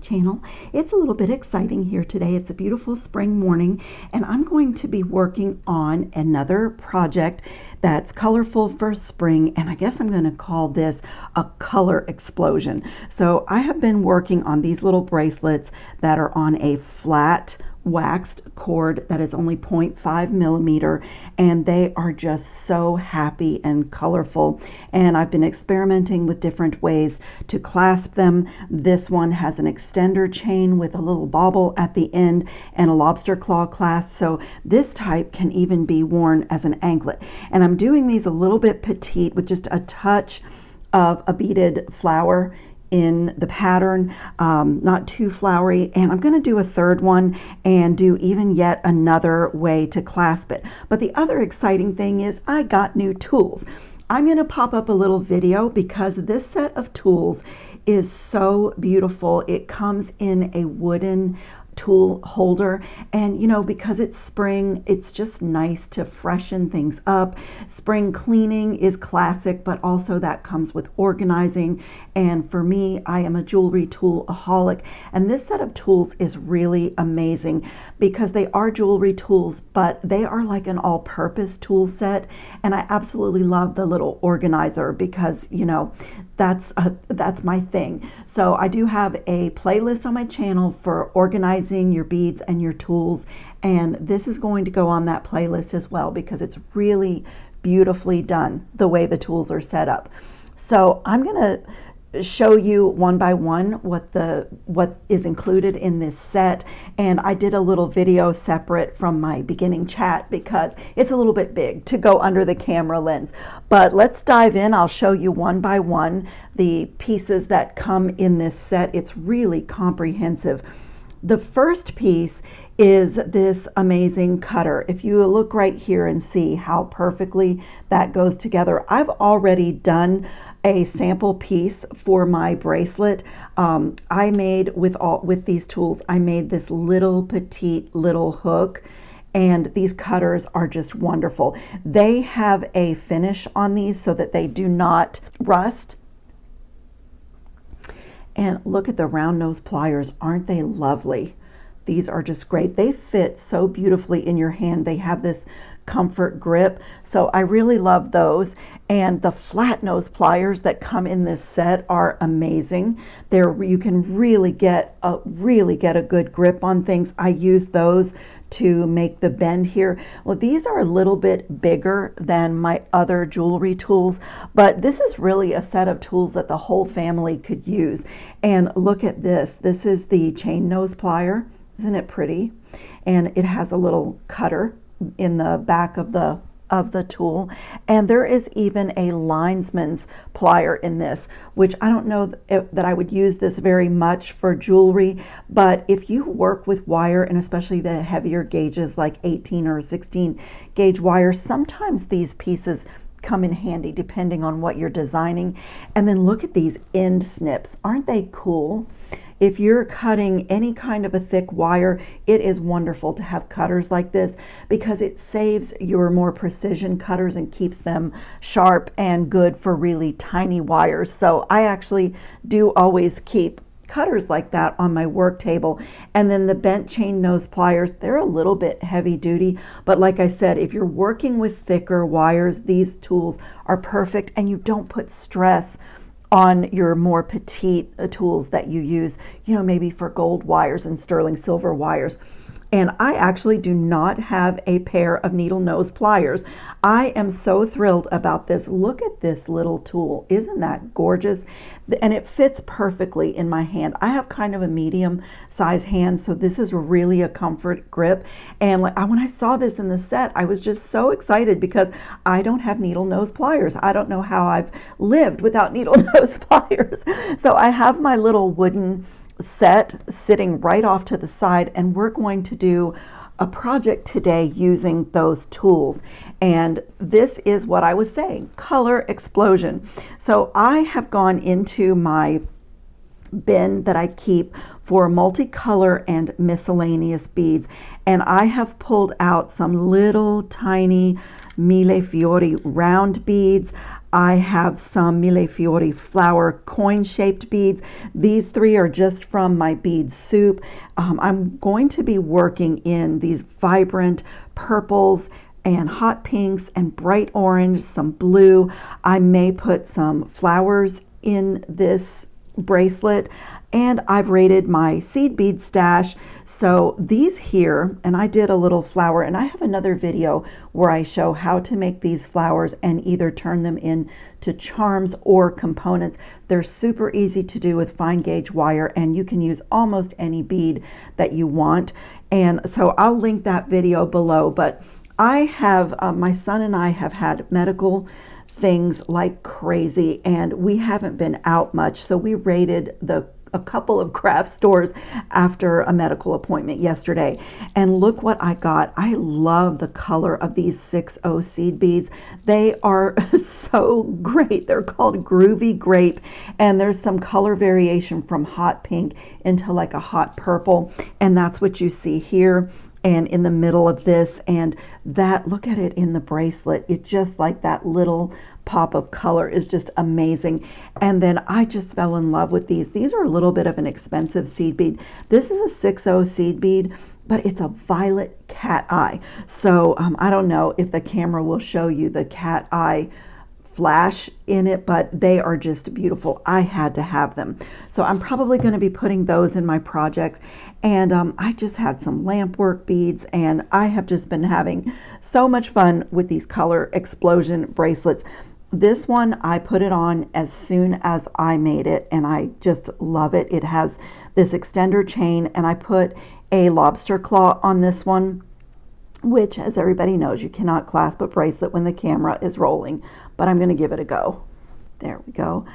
channel. It's a little bit exciting here today. It's a beautiful spring morning and I'm going to be working on another project that's colorful for spring, and I guess I'm going to call this a color explosion. So I have been working on these little bracelets that are on a flat waxed cord that is only 0.5 millimeter, and they are just so happy and colorful, and I've been experimenting with different ways to clasp them. This one has an extender chain with a little bauble at the end and a lobster claw clasp, so this type can even be worn as an anklet. And I'm doing these a little bit petite with just a touch of a beaded flower in the pattern, not too flowery, and I'm going to do a third one and do even yet another way to clasp it. But the other exciting thing is I got new tools. I'm going to pop up a little video because this set of tools is so beautiful. It comes in a wooden tool holder, and you know, because it's spring, it's just nice to freshen things up. Spring cleaning is classic, but also that comes with organizing, and for me, I am a jewelry tool-aholic, and this set of tools is really amazing because they are jewelry tools, but they are like an all-purpose tool set, and I absolutely love the little organizer because, you know, that's my thing. So I do have a playlist on my channel for organizing your beads and your tools, and this is going to go on that playlist as well because it's really beautifully done the way the tools are set up. So I'm gonna show you one by one what is included in this set, and I did a little video separate from my beginning chat because it's a little bit big to go under the camera lens. But let's dive in. I'll show you one by one the pieces that come in this set. It's really comprehensive. The first piece is this amazing cutter. If you look right here and see how perfectly that goes together, I've already done a sample piece for my bracelet. I made with these tools, I made this little petite little hook, and these cutters are just wonderful. They have a finish on these so that they do not rust. And look at the round nose pliers, aren't they lovely? These are just great. They fit so beautifully in your hand. They have this comfort grip, so I really love those. And the flat nose pliers that come in this set are amazing. You can really get a good grip on things. I use those to make the bend here. Well, these are a little bit bigger than my other jewelry tools, but this is really a set of tools that the whole family could use. And look at this. This is the chain nose plier. Isn't it pretty? And it has a little cutter in the back of the tool, and there is even a linesman's plier in this, which I don't know that I would use this very much for jewelry, but if you work with wire, and especially the heavier gauges like 18 or 16 gauge wire, sometimes these pieces come in handy depending on what you're designing. And then look at these end snips. Aren't they cool? If you're cutting any kind of a thick wire, it is wonderful to have cutters like this because it saves your more precision cutters and keeps them sharp and good for really tiny wires. So I actually do always keep cutters like that on my work table. And then the bent chain nose pliers, they're a little bit heavy duty, but like I said, if you're working with thicker wires, these tools are perfect, and you don't put stress on your more petite tools that you use, you know, maybe for gold wires and sterling silver wires. And I actually do not have a pair of needle nose pliers. I am so thrilled about this. Look at this little tool. Isn't that gorgeous? And it fits perfectly in my hand. I have kind of a medium size hand, so this is really a comfort grip. And when I saw this in the set, I was just so excited because I don't have needle nose pliers. I don't know how I've lived without needle nose pliers. So I have my little wooden set sitting right off to the side, and we're going to do a project today using those tools. And this is what I was saying, color explosion. So I have gone into my bin that I keep for multicolor and miscellaneous beads, and I have pulled out some little tiny mille fiori round beads. I have some Mille Fiori flower coin-shaped beads. These three are just from my bead soup. I'm going to be working in these vibrant purples and hot pinks and bright orange, some blue. I may put some flowers in this bracelet, and I've rated my seed bead stash. So these here, and I did a little flower, and I have another video where I show how to make these flowers and either turn them into charms or components. They're super easy to do with fine gauge wire, and you can use almost any bead that you want. And so I'll link that video below. But I have, my son and I have had medical things like crazy, and we haven't been out much. So we raided a couple of craft stores after a medical appointment yesterday, and look what I got. I love the color of these 6-0 seed beads. They are so great. They're called Groovy Grape, and there's some color variation from hot pink into like a hot purple, and that's what you see here and in the middle of this. And that, look at it in the bracelet. It's just like that little pop of color is just amazing. And then I just fell in love with these. These are a little bit of an expensive seed bead. This is a 6-0 seed bead, but it's a violet cat eye. So I don't know if the camera will show you the cat eye flash in it, but they are just beautiful. I had to have them. So I'm probably going to be putting those in my projects. And I just had some lamp work beads, and I have just been having so much fun with these color explosion bracelets. This one, I put it on as soon as I made it, and I just love it. It has this extender chain, and I put a lobster claw on this one, which, as everybody knows, you cannot clasp a bracelet when the camera is rolling, but I'm going to give it a go. There we go.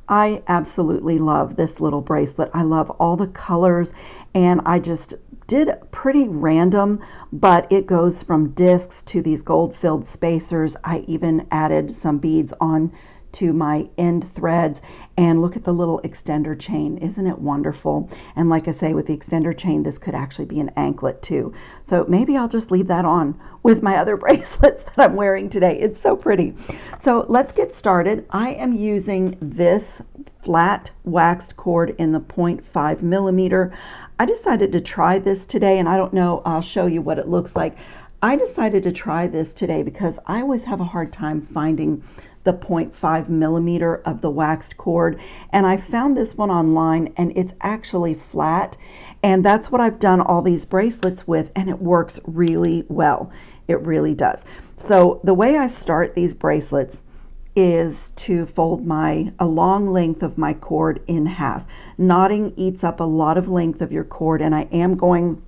I absolutely love this little bracelet. I love all the colors, and I just did pretty random, but it goes from discs to these gold-filled spacers. I even added some beads on to my end threads, and look at the little extender chain. Isn't it wonderful? And like I say, with the extender chain, this could actually be an anklet too. So maybe I'll just leave that on with my other bracelets that I'm wearing today. It's so pretty. So let's get started. I am using this flat waxed cord in the 0.5 millimeter. I decided to try this today, and I don't know, I'll show you what it looks like. I decided to try this today because I always have a hard time finding the 0.5 millimeter of the waxed cord, and I found this one online, and it's actually flat, and that's what I've done all these bracelets with, and it works really well. It really does. So the way I start these bracelets is to fold a long length of my cord in half. Knotting eats up a lot of length of your cord, and I am going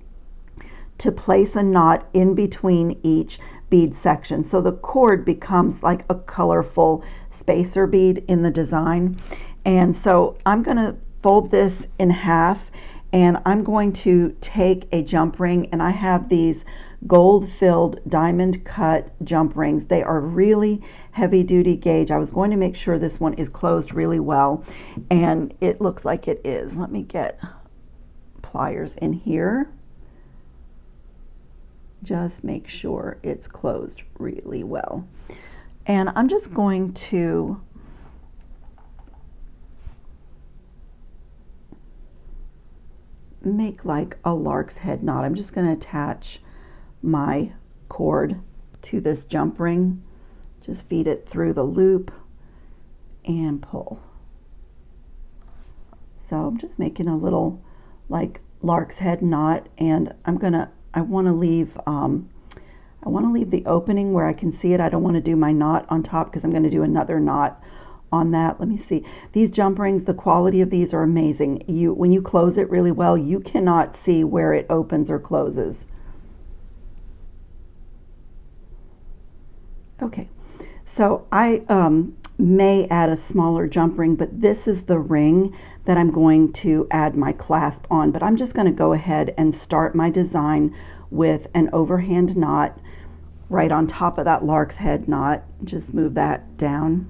to place a knot in between each bead section, so the cord becomes like a colorful spacer bead in the design. And so I'm going to fold this in half, and I'm going to take a jump ring, and I have these gold filled diamond cut jump rings. They are really heavy duty gauge. I was going to make sure this one is closed really well, and it looks like it is. Let me get pliers in here. Just make sure it's closed really well. And I'm just going to make like a lark's head knot. I'm just going to attach my cord to this jump ring. Just feed it through the loop and pull. So I'm just making a little like lark's head knot, and I want to leave the opening where I can see it. I don't want to do my knot on top because I'm going to do another knot on that. Let me see. These jump rings, the quality of these are amazing. When you close it really well, you cannot see where it opens or closes. Okay, so I may add a smaller jump ring, but this is the ring that I'm going to add my clasp on. But I'm just going to go ahead and start my design with an overhand knot right on top of that lark's head knot. Just move that down,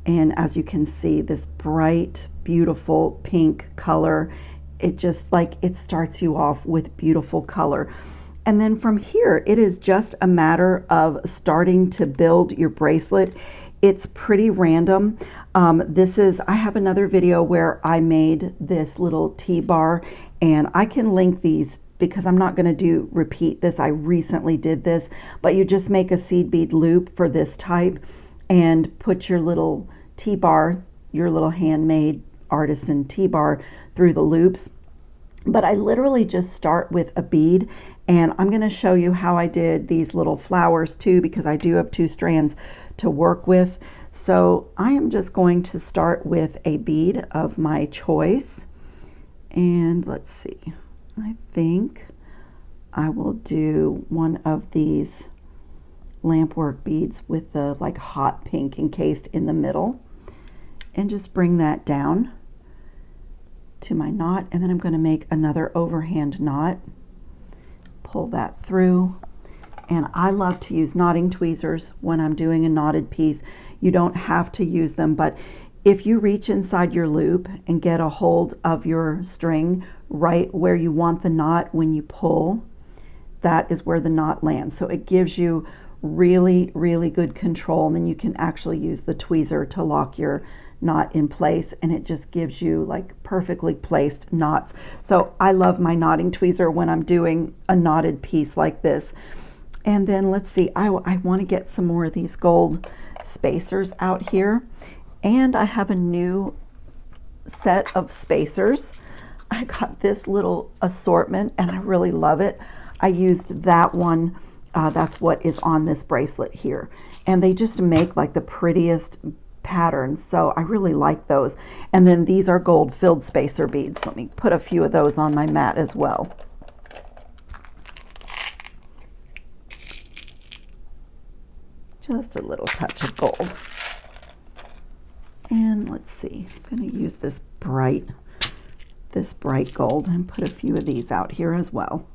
and as you can see, this bright, beautiful pink color, it just like it starts you off with beautiful color. And then from here, it is just a matter of starting to build your bracelet. it's pretty random. I have another video where I made this little T-bar, and I can link these because I'm not going to repeat this. I recently did this, but you just make a seed bead loop for this type and put your little T-bar, your little handmade artisan T-bar through the loops. But I literally just start with a bead, and I'm going to show you how I did these little flowers too, because I do have 2 strands to work with. So I am just going to start with a bead of my choice, and let's see, I think I will do one of these lampwork beads with the like hot pink encased in the middle, and just bring that down to my knot, and then I'm going to make another overhand knot, pull that through. And I love to use knotting tweezers when I'm doing a knotted piece. You don't have to use them, but if you reach inside your loop and get a hold of your string right where you want the knot when you pull, that is where the knot lands. So it gives you really, really good control, and then you can actually use the tweezer to lock your knot in place, and it just gives you like perfectly placed knots. So I love my knotting tweezer when I'm doing a knotted piece like this. And then let's see, I want to get some more of these gold spacers out here, and I have a new set of spacers. I got this little assortment and I really love it. I used that one, that's what is on this bracelet here, and they just make like the prettiest patterns, so I really like those. And then these are gold filled spacer beads. Let me put a few of those on my mat as well. Just a little touch of gold. And let's see, I'm going to use this bright gold and put a few of these out here as well.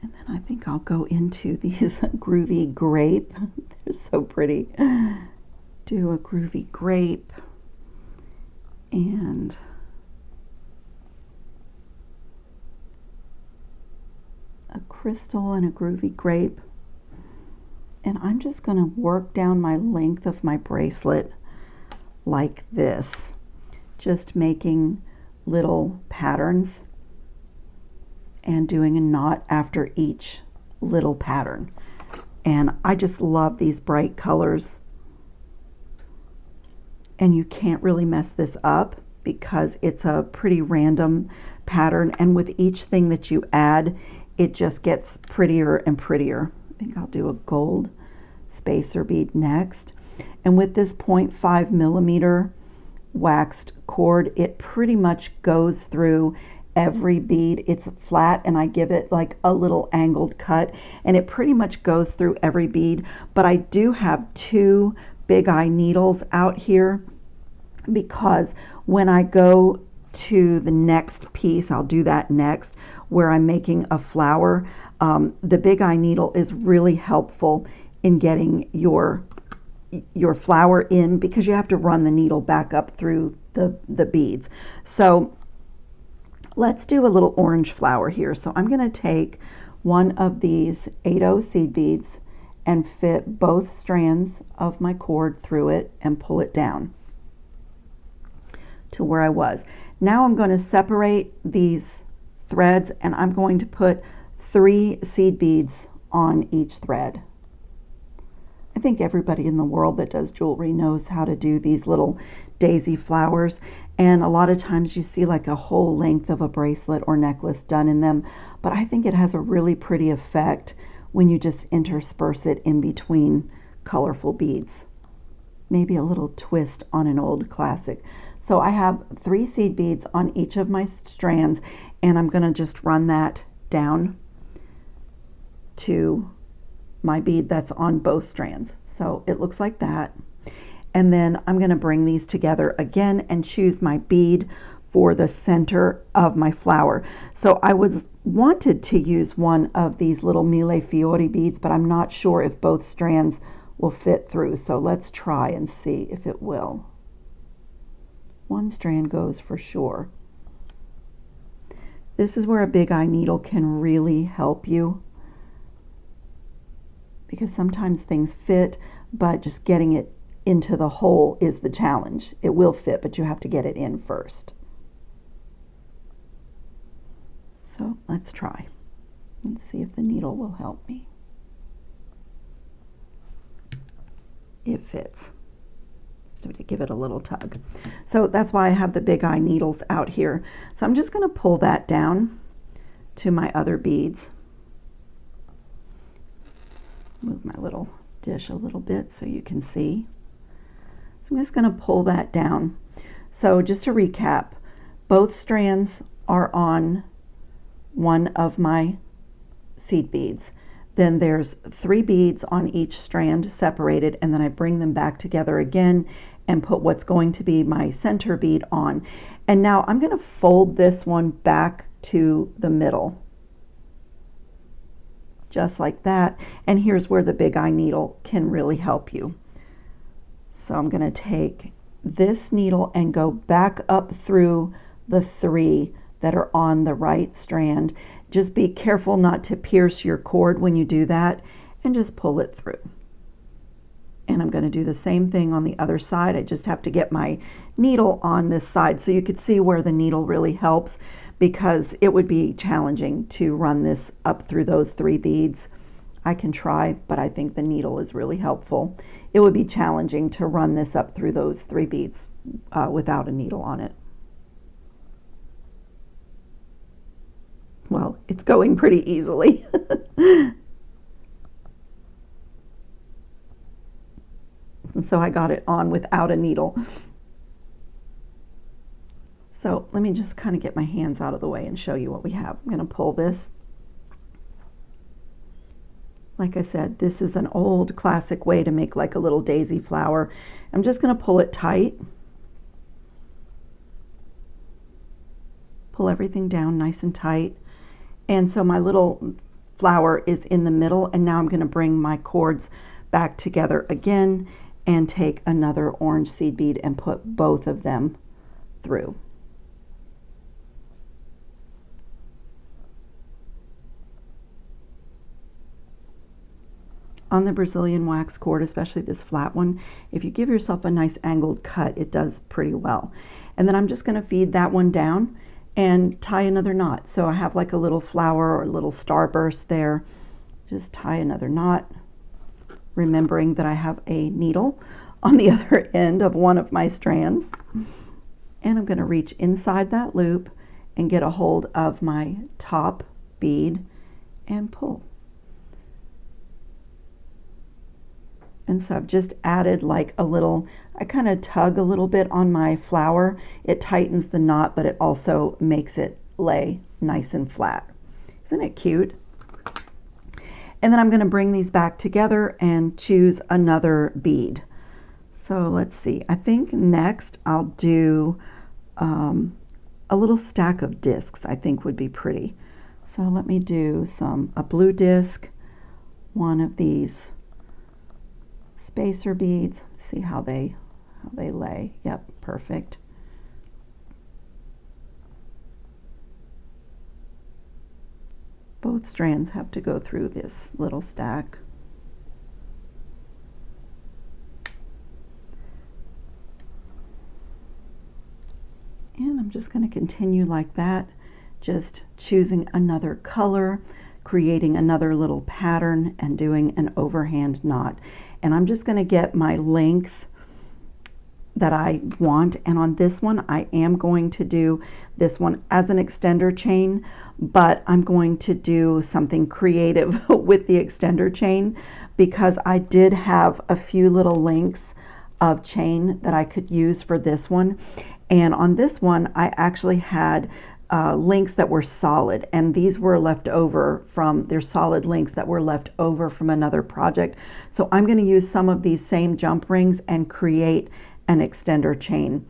And then I think I'll go into these groovy grape. They're so pretty. Do a groovy grape and a crystal and a groovy grape. And I'm just going to work down my length of my bracelet like this, just making little patterns and doing a knot after each little pattern. And I just love these bright colors. And you can't really mess this up because it's a pretty random pattern, and with each thing that you add, it just gets prettier and prettier. I think I'll do a gold spacer bead next. And with this 0.5 millimeter waxed cord, it pretty much goes through every bead. It's flat, and I give it like a little angled cut, and it pretty much goes through every bead. But I do have 2 big eye needles out here, because when I go to the next piece, I'll do that next, where I'm making a flower, the big eye needle is really helpful in getting your flower in, because you have to run the needle back up through the beads. So let's do a little orange flower here. So I'm going to take one of these 8/0 seed beads and fit both strands of my cord through it and pull it down to where I was. Now I'm going to separate these threads, and I'm going to put 3 seed beads on each thread. I think everybody in the world that does jewelry knows how to do these little daisy flowers, and a lot of times you see like a whole length of a bracelet or necklace done in them, but I think it has a really pretty effect when you just intersperse it in between colorful beads. Maybe a little twist on an old classic. So I have 3 seed beads on each of my strands, and I'm going to just run that down to my bead that's on both strands. So it looks like that. And then I'm going to bring these together again and choose my bead for the center of my flower. So I wanted to use one of these little mille fiori beads, but I'm not sure if both strands will fit through. So let's try and see if it will. one strand goes for sure. This is where a big eye needle can really help you, because sometimes things fit, but just getting it into the hole is the challenge. It will fit, but you have to get it in first. So let's try. Let's see if the needle will help me. It fits. Just have to give it a little tug. So that's why I have the big eye needles out here. So I'm just going to pull that down to my other beads. Move my little dish a little bit so you can see. So I'm just going to pull that down. So just to recap, both strands are on one of my seed beads. Then there's 3 beads on each strand separated, and then I bring them back together again and put what's going to be my center bead on. And now I'm going to fold this one back to the middle, just like that. And here's where the big eye needle can really help you. So I'm going to take this needle and go back up through the 3 that are on the right strand. Just be careful not to pierce your cord when you do that, and just pull it through. And I'm going to do the same thing on the other side. I just have to get my needle on this side so you could see where the needle really helps, because it would be challenging to run this up through those 3 beads. I can try, but I think the needle is really helpful. It would be challenging to run this up through those 3 beads without a needle on it. Well, it's going pretty easily. So I got it on without a needle. So let me just kind of get my hands out of the way and show you what we have. I'm going to pull this. Like I said, this is an old classic way to make like a little daisy flower. I'm just going to pull it tight. Pull everything down nice and tight. And so my little flower is in the middle, and now I'm going to bring my cords back together again and take another orange seed bead and put both of them through. On the Brazilian wax cord, especially this flat one, if you give yourself a nice angled cut, it does pretty well. And then I'm just going to feed that one down and tie another knot. So I have like a little flower or a little starburst there. Just tie another knot, remembering that I have a needle on the other end of one of my strands. And I'm going to reach inside that loop and get a hold of my top bead and pull. And so I've just added like a little, I kind of tug a little bit on my flower. It tightens the knot, but it also makes it lay nice and flat. Isn't it cute? And then I'm going to bring these back together and choose another bead. So let's see, I think next I'll do a little stack of discs. I think would be pretty. So let me do a blue disc, one of these spacer beads. See how they lay. Yep, perfect. Both strands have to go through this little stack. And I'm just going to continue like that, just choosing another color, creating another little pattern, and doing an overhand knot. And I'm just going to get my length that I want, and on this one I am going to do this one as an extender chain, but I'm going to do something creative with the extender chain, because I did have a few little links of chain that I could use for this one. And on this one I actually had links that were solid, and these were left over from, they're solid links that were left over from another project. So I'm going to use some of these same jump rings and create an extender chain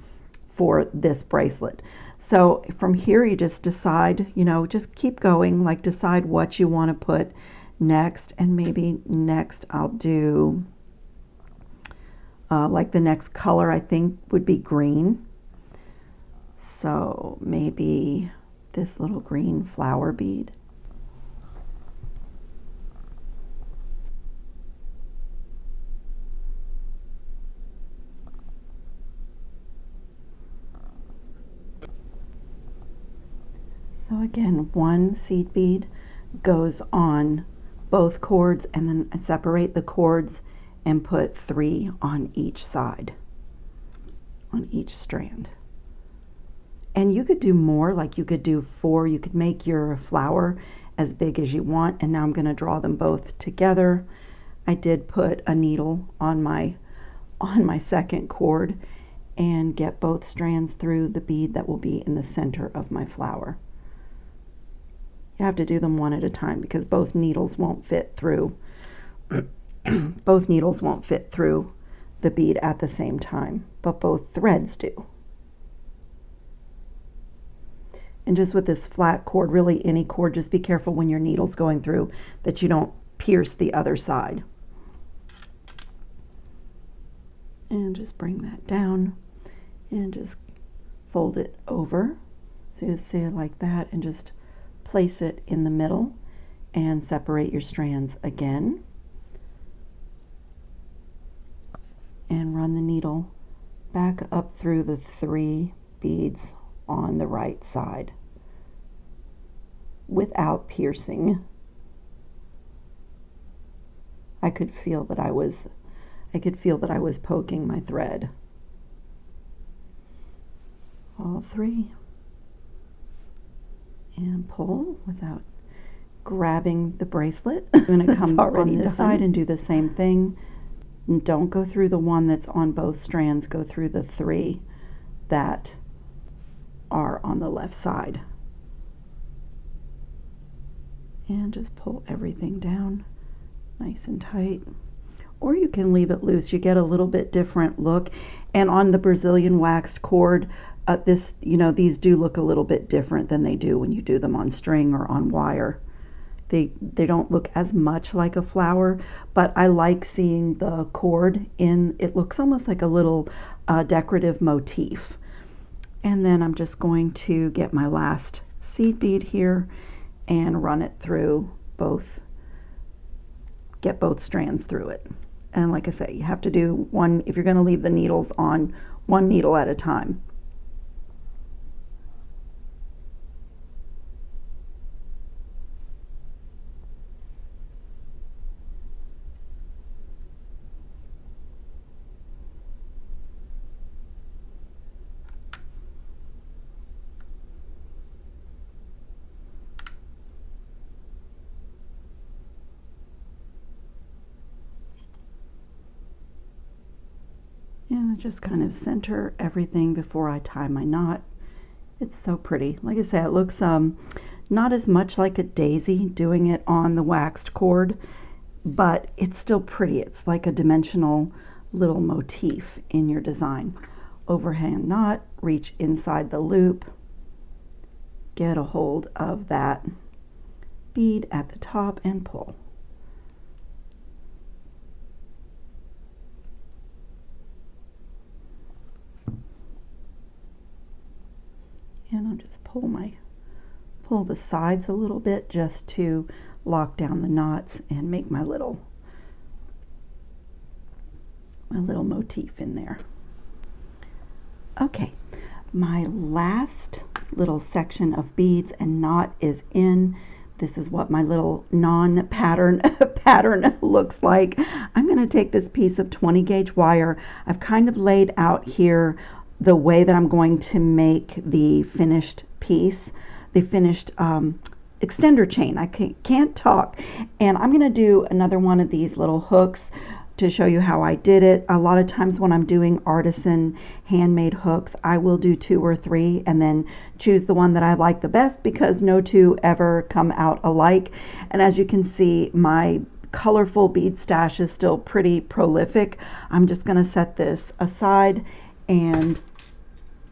for this bracelet. So from here you just decide, you know, just keep going, like decide what you want to put next. And maybe next I'll do like the next color I think would be green. So maybe this little green flower bead. So again, one seed bead goes on both cords, and then I separate the cords and put 3 on each side, on each strand. And you could do more, like you could do 4. You could make your flower as big as you want. And now I'm going to draw them both together. I did put a needle on my second cord and get both strands through the bead that will be in the center of my flower. You have to do them one at a time because both needles won't fit through. Both needles won't fit through the bead at the same time, but both threads do. And just with this flat cord, really any cord, just be careful when your needle's going through that you don't pierce the other side. And just bring that down and just fold it over. So you see it like that, and just place it in the middle and separate your strands again. And run the needle back up through the 3 beads on the right side without piercing. I could feel that I was poking my thread. All 3. And pull without grabbing the bracelet. I'm going to come on this side and do the same thing. And don't go through the one that's on both strands. Go through the 3 that are on the left side. And just pull everything down nice and tight. Or you can leave it loose. You get a little bit different look. And on the Brazilian waxed cord, these do look a little bit different than they do when you do them on string or on wire. They don't look as much like a flower, but I like seeing the cord in. It looks almost like a little decorative motif. And then I'm just going to get my last seed bead here and run it through get both strands through it. And like I say, you have to do one, if you're going to leave the needles on, 1 needle at a time. And I just kind of center everything before I tie my knot. It's so pretty. Like I say, it looks not as much like a daisy doing it on the waxed cord, but it's still pretty. It's like a dimensional little motif in your design. Overhand knot, reach inside the loop, get a hold of that bead at the top and pull. And I'll just pull the sides a little bit just to lock down the knots and make my little motif in there. Okay, my last little section of beads and knot is in. This is what my little non-pattern pattern looks like. I'm going to take this piece of 20 gauge wire. I've kind of laid out here the way that I'm going to make the finished piece, the finished extender chain. I can't talk. And I'm going to do another one of these little hooks to show you how I did it. A lot of times when I'm doing artisan handmade hooks, I will do 2 or 3 and then choose the one that I like the best, because no 2 ever come out alike. And as you can see, my colorful bead stash is still pretty prolific. I'm just going to set this aside and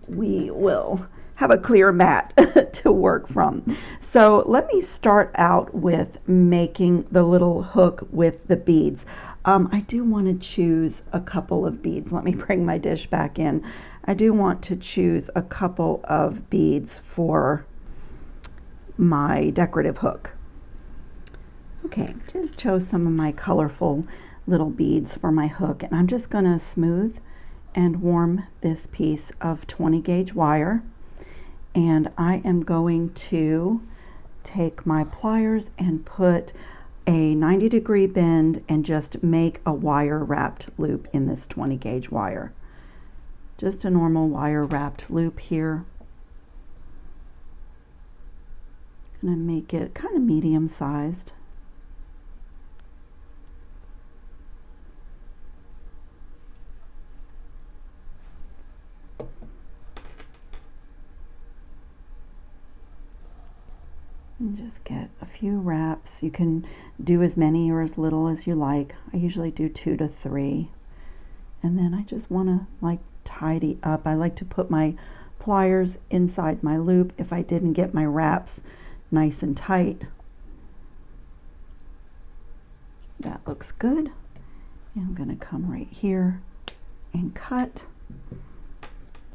we will have a clear mat to work from. So let me start out with making the little hook with the beads. I do want to choose a couple of beads. Let me bring my dish back in. I do want to choose a couple of beads for my decorative hook. Okay, just chose some of my colorful little beads for my hook, and I'm just going to smooth and warm this piece of 20 gauge wire, and I am going to take my pliers and put a 90-degree bend and just make a wire wrapped loop in this 20 gauge wire. Just a normal wire wrapped loop here. I'm going to make it kind of medium sized. And just get a few wraps. You can do as many or as little as you like. I usually do 2 to 3. And then I just want to like tidy up. I like to put my pliers inside my loop if I didn't get my wraps nice and tight. That looks good. And I'm going to come right here and cut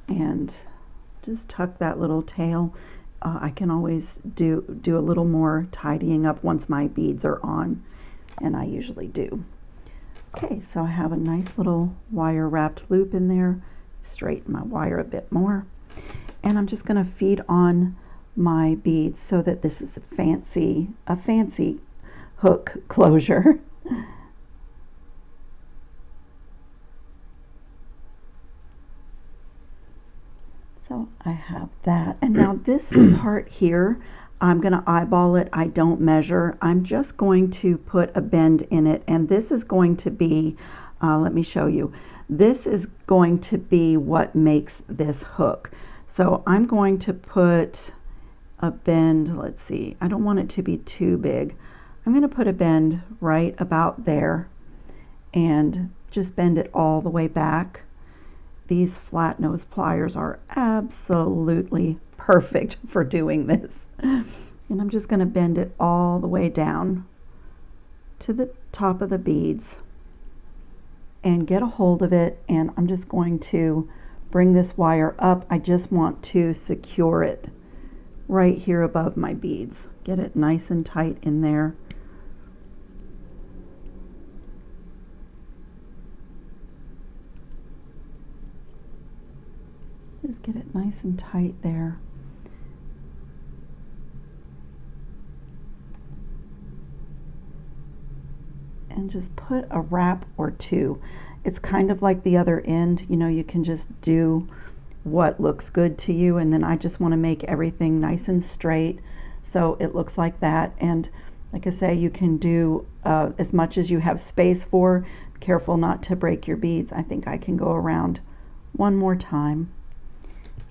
and just tuck that little tail. I can always do a little more tidying up once my beads are on, and I usually do. Okay, so I have a nice little wire wrapped loop in there. Straighten my wire a bit more, and I'm just going to feed on my beads so that this is a fancy hook closure. So I have that, and now this part here, I'm going to eyeball it. I don't measure. I'm just going to put a bend in it, and this is going to be, let me show you. This is going to be what makes this hook. So I'm going to put a bend, let's see, I don't want it to be too big. I'm going to put a bend right about there and just bend it all the way back. These flat nose pliers are absolutely perfect for doing this. And I'm just going to bend it all the way down to the top of the beads and get a hold of it, and I'm just going to bring this wire up. I just want to secure it right here above my beads. Get it nice and tight in there. Just get it nice and tight there. And just put a wrap or two. It's kind of like the other end, you know, you can just do what looks good to you, and then I just want to make everything nice and straight so it looks like that. And like I say, you can do as much as you have space for. Careful not to break your beads. I think I can go around one more time.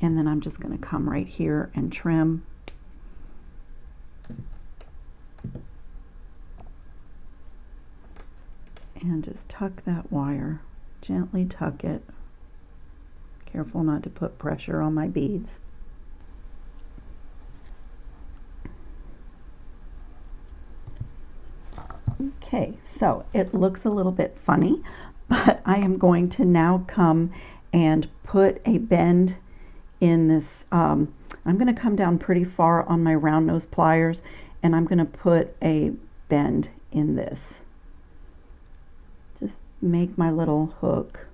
And then I'm just going to come right here and trim. And just tuck that wire. Gently tuck it. Careful not to put pressure on my beads. Okay, so it looks a little bit funny, but I am going to now come and put a bend in this. I'm going to come down pretty far on my round nose pliers, and I'm going to put a bend in this. Just make my little hook.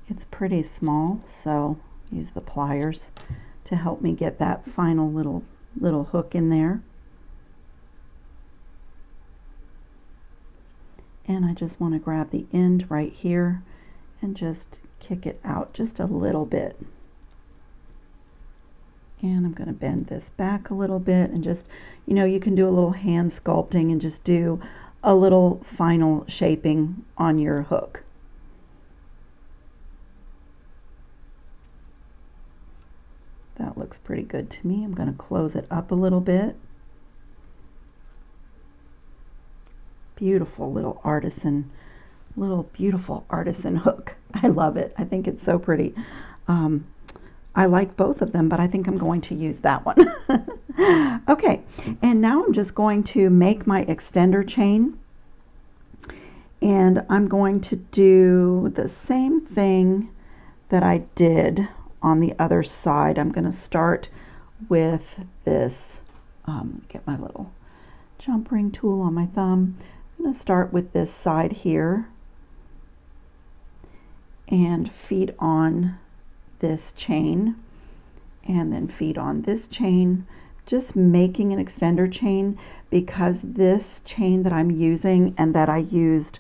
It's pretty small, so use the pliers to help me get that final little hook in there. And I just want to grab the end right here and just kick it out just a little bit. And I'm going to bend this back a little bit, and just, you know, you can do a little hand sculpting and just do a little final shaping on your hook. That looks pretty good to me. I'm going to close it up a little bit. Beautiful little beautiful artisan hook. I love it. I think it's so pretty. I like both of them, but I think I'm going to use that one. Okay, and now I'm just going to make my extender chain, and I'm going to do the same thing that I did on the other side. I'm going to start with this, get my little jump ring tool on my thumb. I'm going to start with this side here and feed on this chain, and then feed on this chain, just making an extender chain, because this chain that I'm using and that I used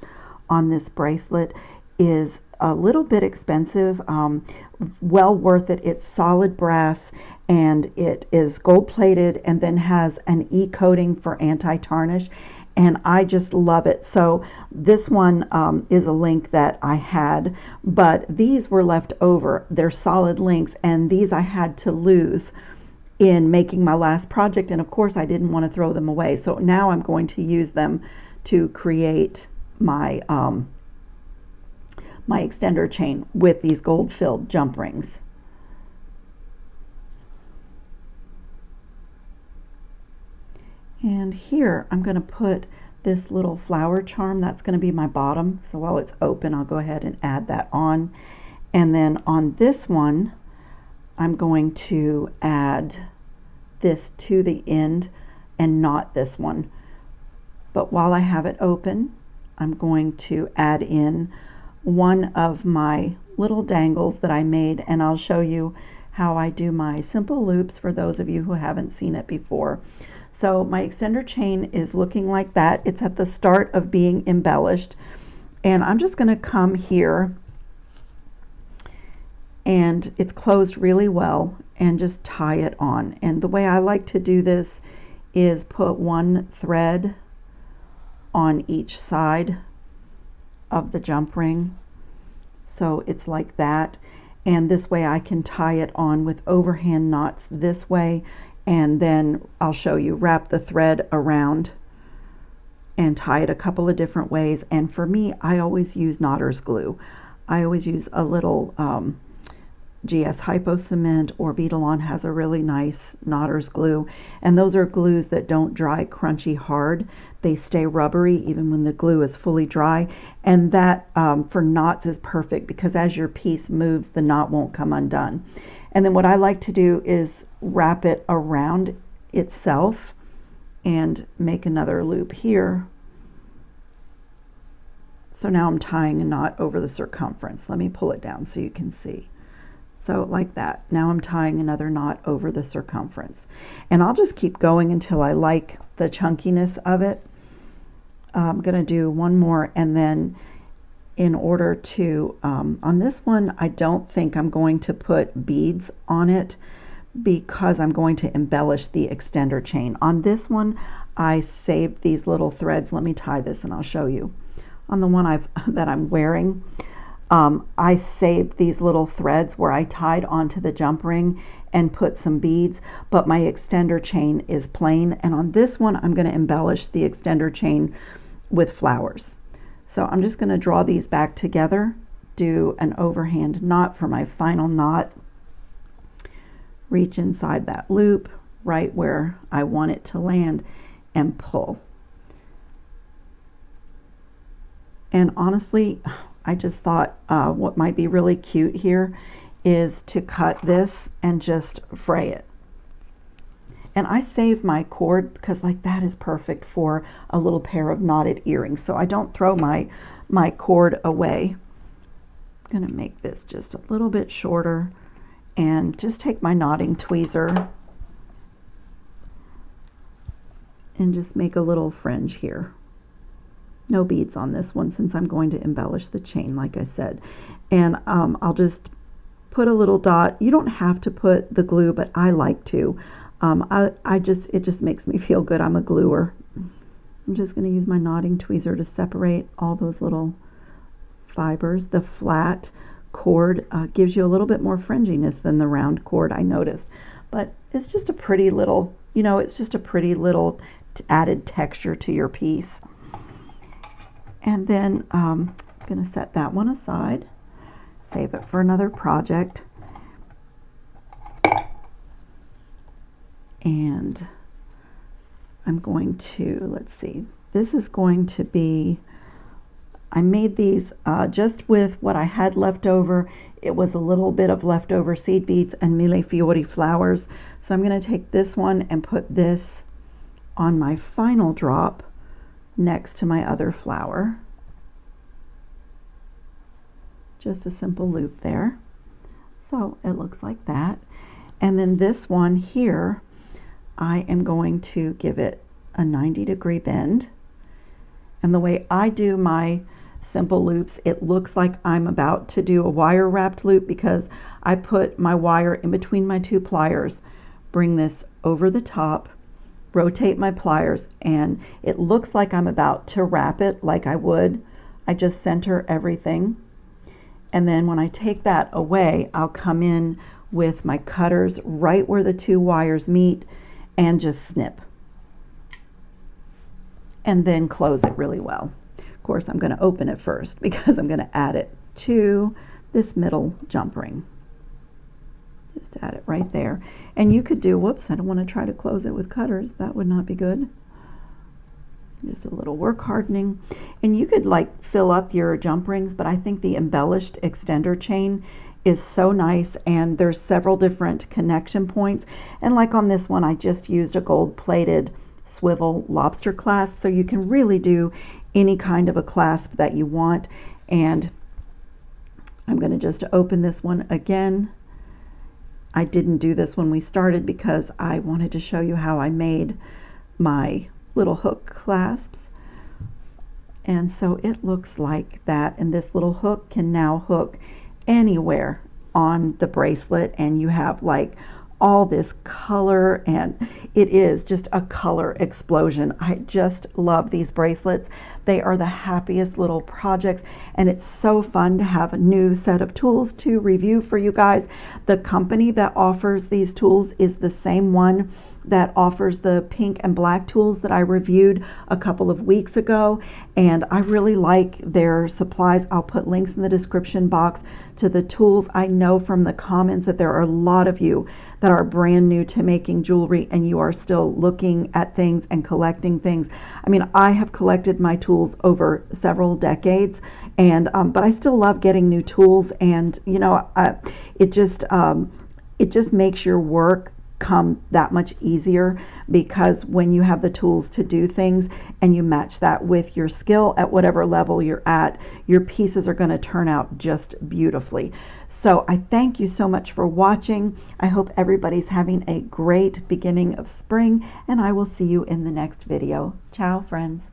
on this bracelet is a little bit expensive, well worth it. It's solid brass and it is gold plated and then has an e-coating for anti-tarnish, and I just love it. So this one is a link that I had, but these were left over. They're solid links, and these I had to lose in making my last project, and of course I didn't want to throw them away. So now I'm going to use them to create my my extender chain with these gold filled jump rings. And here I'm going to put this little flower charm. That's going to be my bottom. So while it's open, I'll go ahead and add that on. And then on this one, I'm going to add this to the end and not this one. But while I have it open, I'm going to add in one of my little dangles that I made, and I'll show you how I do my simple loops for those of you who haven't seen it before. So my extender chain is looking like that. It's at the start of being embellished, and I'm just going to come here, and it's closed really well, and just tie it on. And the way I like to do this is put one thread on each side of the jump ring, so it's like that, and this way I can tie it on with overhand knots this way, and then I'll show you, wrap the thread around and tie it a couple of different ways. And for me, I always use knotter's glue. I always use a little GS Hypo Cement, or Beadalon has a really nice knotter's glue, and those are glues that don't dry crunchy hard. They stay rubbery even when the glue is fully dry, and that for knots is perfect, because as your piece moves, the knot won't come undone. And then what I like to do is wrap it around itself and make another loop here. So now I'm tying a knot over the circumference. Let me pull it down so you can see. So like that. Now I'm tying another knot over the circumference. And I'll just keep going until I like the chunkiness of it. I'm going to do one more, and then in order to, on this one, I don't think I'm going to put beads on it, because I'm going to embellish the extender chain. On this one, I saved these little threads. Let me tie this and I'll show you. On the one that I'm wearing, I saved these little threads where I tied onto the jump ring and put some beads, but my extender chain is plain. And on this one, I'm going to embellish the extender chain with flowers. So I'm just going to draw these back together, do an overhand knot for my final knot, reach inside that loop right where I want it to land, and pull. And honestly, I just thought what might be really cute here is to cut this and just fray it. And I save my cord, because like that is perfect for a little pair of knotted earrings. So I don't throw my cord away. I'm going to make this just a little bit shorter and just take my knotting tweezer and just make a little fringe here. No beads on this one, since I'm going to embellish the chain, like I said. And I'll just put a little dot. You don't have to put the glue, but I like to. It just makes me feel good. I'm a gluer. I'm just going to use my knotting tweezer to separate all those little fibers. The flat cord gives you a little bit more fringiness than the round cord, I noticed. But it's just a pretty little, it's just a pretty little added texture to your piece. And then I'm going to set that one aside, save it for another project. And I'm going to, let's see, this is going to be, I made these just with what I had left over. It was a little bit of leftover seed beads and mille fiori flowers. So I'm going to take this one and put this on my final drop next to my other flower. Just a simple loop there. So it looks like that. And then this one here, I am going to give it a 90-degree bend. And the way I do my simple loops, it looks like I'm about to do a wire wrapped loop because I put my wire in between my two pliers, bring this over the top, rotate my pliers, and it looks like I'm about to wrap it like I would. I just center everything. And then when I take that away, I'll come in with my cutters right where the two wires meet and just snip. And then close it really well. Of course, I'm going to open it first because I'm going to add it to this middle jump ring. Just add it right there. And you could do, whoops, I don't want to try to close it with cutters. That would not be good. Just a little work hardening. And you could like fill up your jump rings, but I think the embellished extender chain is so nice, and there's several different connection points. And like on this one, I just used a gold-plated swivel lobster clasp, so you can really do any kind of a clasp that you want. And I'm going to just open this one again. I didn't do this when we started because I wanted to show you how I made my little hook clasps. And so it looks like that, and this little hook can now hook anywhere on the bracelet, and you have like all this color, and it is just a color explosion. I just love these bracelets. They are the happiest little projects, and it's so fun to have a new set of tools to review for you guys. The company that offers these tools is the same one that offers the pink and black tools that I reviewed a couple of weeks ago, and I really like their supplies. I'll put links in the description box to the tools. I know from the comments that there are a lot of you that are brand new to making jewelry, and you are still looking at things and collecting things. I mean, I have collected my tools over several decades, and but I still love getting new tools, and you know, it just makes your work come that much easier, because when you have the tools to do things and you match that with your skill at whatever level you're at, your pieces are going to turn out just beautifully. So I thank you so much for watching. I hope everybody's having a great beginning of spring, and I will see you in the next video. Ciao, friends.